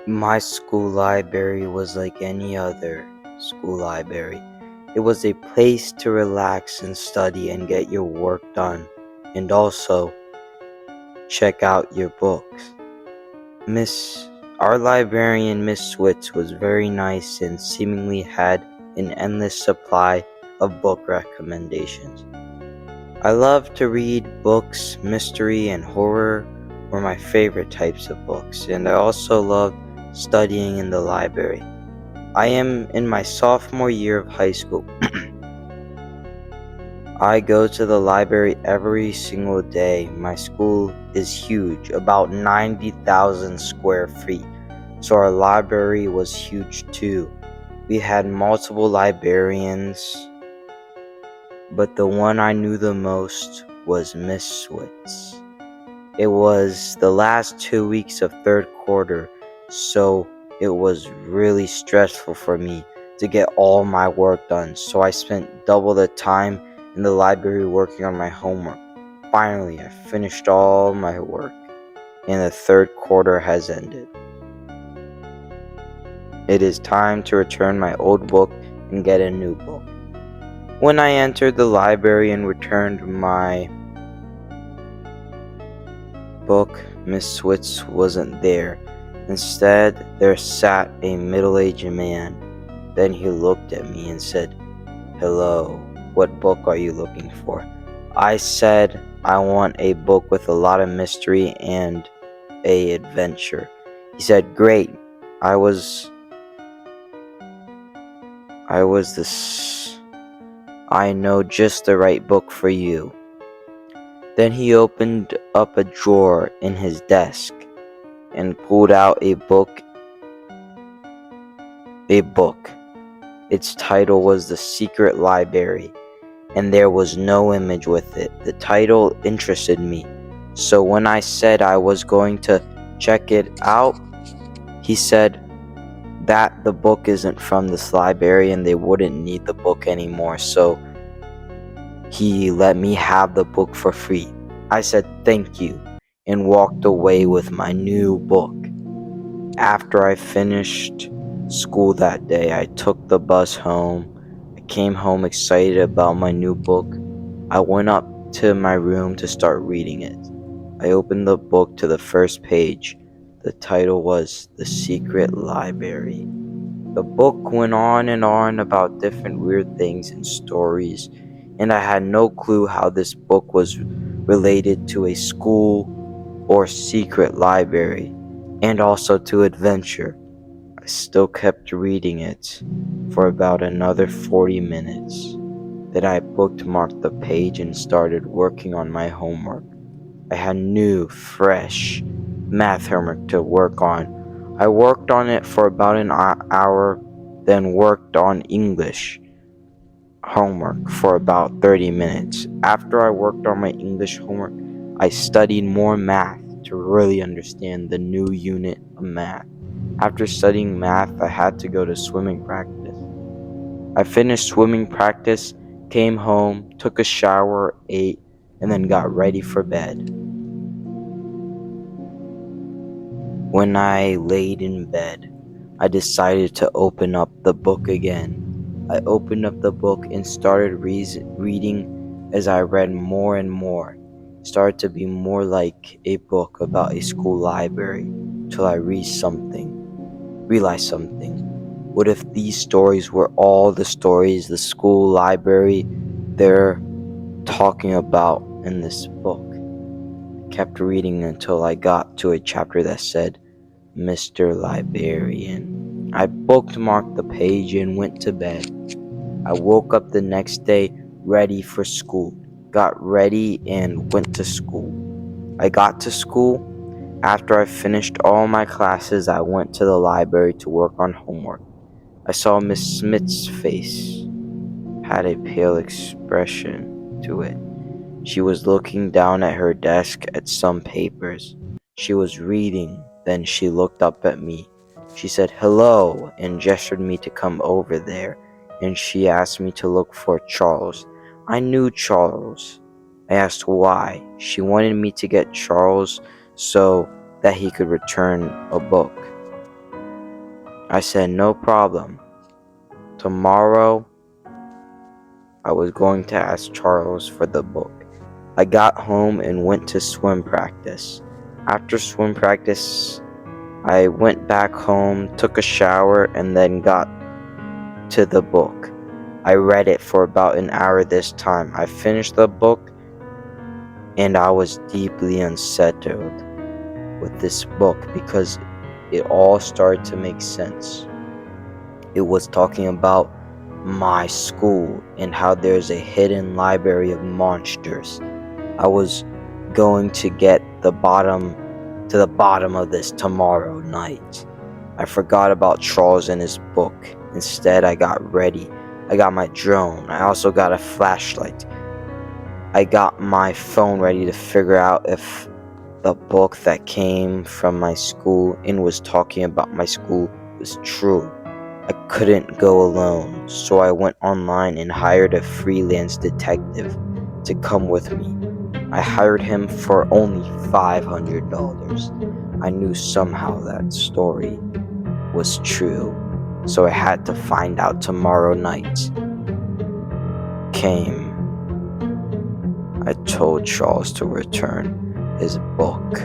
My school library was like any other school library. It was a place to relax and study and get your work done, and also check out your books. Miss our librarian, Miss Switz, was very nice and seemingly had an endless supply of book recommendations. I love to read books. Mystery and horror were my favorite types of books, and I also loved studying in the library. I am in my sophomore year of high school. I go to the library every single day. My school is huge, about 90,000 square feet, so our library was huge too. We had multiple librarians, but the one I knew the most was Miss Switz. It was the last 2 weeks of third quarter, so it was really stressful for me to get all my work done. So I spent double the time in the library working on my homework. Finally, I finished all my work, and the third quarter has ended. It is time to return my old book and get a new book. When I entered the library and returned my book, Miss Switz wasn't there. Instead, there sat a middle-aged man. Then he looked at me and said, "Hello, what book are you looking for?" I said, "I want a book with a lot of mystery and a adventure." He said, "Great. I was I was this I know just the right book for you." Then he opened up a drawer in his desk and pulled out a book. Its title was The Secret Library, and there was no image with it. The title interested me, so when I said I was going to check it out, he said that the book isn't from this library and they wouldn't need the book anymore, so he let me have the book for free. I said thank you and walked away with my new book. After I finished school that day, I took the bus home. I came home excited about my new book. I went up to my room to start reading it. I opened the book to the first page. The title was The Secret Library. The book went on and on about different weird things and stories, and I had no clue how this book was related to a school or secret library, and also to adventure. I still kept reading it for about another 40 minutes. Then I bookmarked the page and started working on my homework. I had new, fresh math homework to work on. I worked on it for about an hour, then worked on English homework for about 30 minutes. After I worked on my English homework, I studied more math to really understand the new unit of math. After studying math, I had to go to swimming practice. I finished swimming practice, came home, took a shower, ate, and then got ready for bed. When I laid in bed, I decided to open up the book again. I opened up the book and started reading. As I read more and more. It started to be more like a book about a school library till I realized something. What if these stories were all the stories the school library they're talking about in this book? I kept reading until I got to a chapter that said, Mr. Librarian. I bookmarked the page and went to bed. I woke up the next day ready for school, got ready and went to school. I got to school. After I finished all my classes, I went to the library to work on homework. I saw Miss Smith's face had a pale expression to it. She was looking down at her desk at some papers. She was reading, then she looked up at me. She said hello and gestured me to come over there, and she asked me to look for Charles. I knew Charles. I asked why. She wanted me to get Charles so that he could return a book. I said, no problem. Tomorrow, I was going to ask Charles for the book. I got home and went to swim practice. After swim practice, I went back home, took a shower, and then got to the book. I read it for about an hour this time. I finished the book, and I was deeply unsettled with this book because it all started to make sense. It was talking about my school and how there's a hidden library of monsters. I was going to get the bottom of this tomorrow night. I forgot about Charles and his book. Instead, I got ready. I got my drone. I also got a flashlight. I got my phone ready to figure out if the book that came from my school and was talking about my school was true. I couldn't go alone, so I went online and hired a freelance detective to come with me. I hired him for only $500. I knew somehow that story was true, so I had to find out. Tomorrow night came. I told Charles to return his book.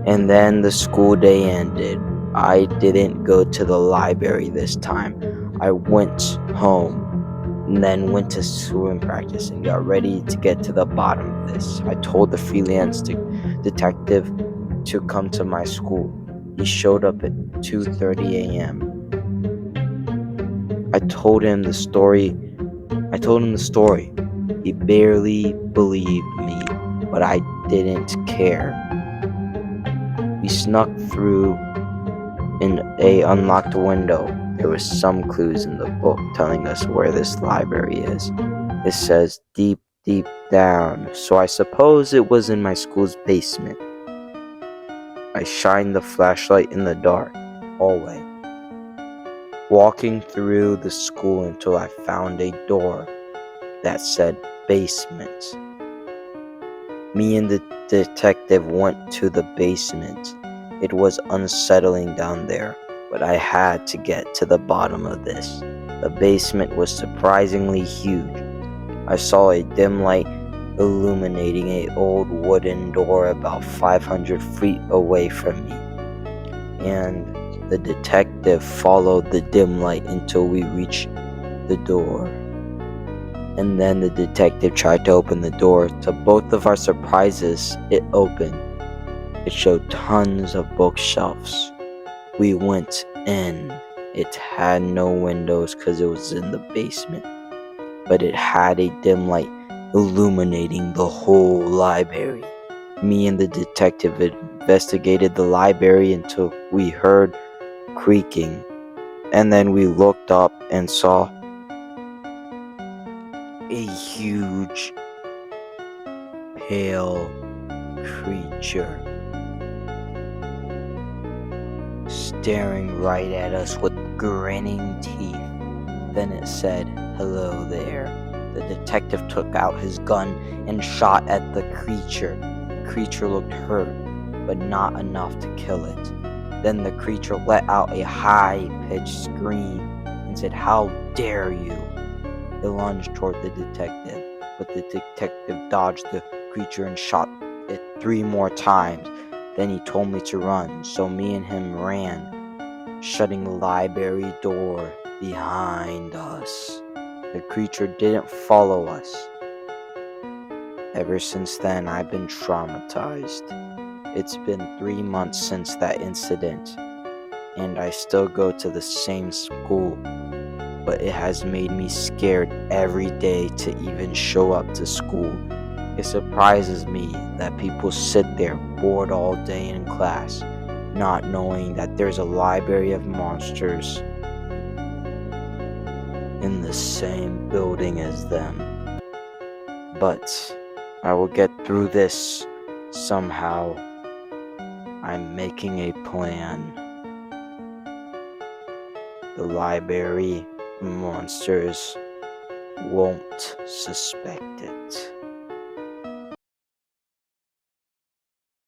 And then the school day ended. I didn't go to the library this time. I went home and then went to swim practice and got ready to get to the bottom of this. I told the freelance detective to come to my school. He showed up at 2:30 a.m. I told him the story. He barely believed me, but I didn't care. We snuck through in a unlocked window. There was some clues in the book telling us where this library is. It says deep, deep down, so I suppose it was in my school's basement. I shined the flashlight in the dark hallway, walking through the school until I found a door that said basement. Me and the detective went to the basement. It was unsettling down there, but I had to get to the bottom of this. The basement was surprisingly huge. I saw a dim light illuminating an old wooden door about 500 feet away from me, and the detective followed the dim light until we reached the door. And then the detective tried to open the door. To both of our surprises, it opened. It showed tons of bookshelves. We went in. It had no windows because it was in the basement, but it had a dim light illuminating the whole library. Me and the detective investigated the library until we heard creaking, and then we looked up and saw a huge, pale creature staring right at us with grinning teeth. Then it said, "Hello there." The detective took out his gun and shot at the creature. The creature looked hurt, but not enough to kill it. Then the creature let out a high-pitched scream and said, "How dare you!" It lunged toward the detective, but the detective dodged the creature and shot it 3 more times. Then he told me to run, so me and him ran, shutting the library door behind us. The creature didn't follow us. Ever since then, I've been traumatized. It's been 3 months since that incident, and I still go to the same school, but it has made me scared every day to even show up to school. It surprises me that people sit there bored all day in class, not knowing that there's a library of monsters in the same building as them. But I will get through this somehow. I'm making a plan. The library monsters won't suspect it.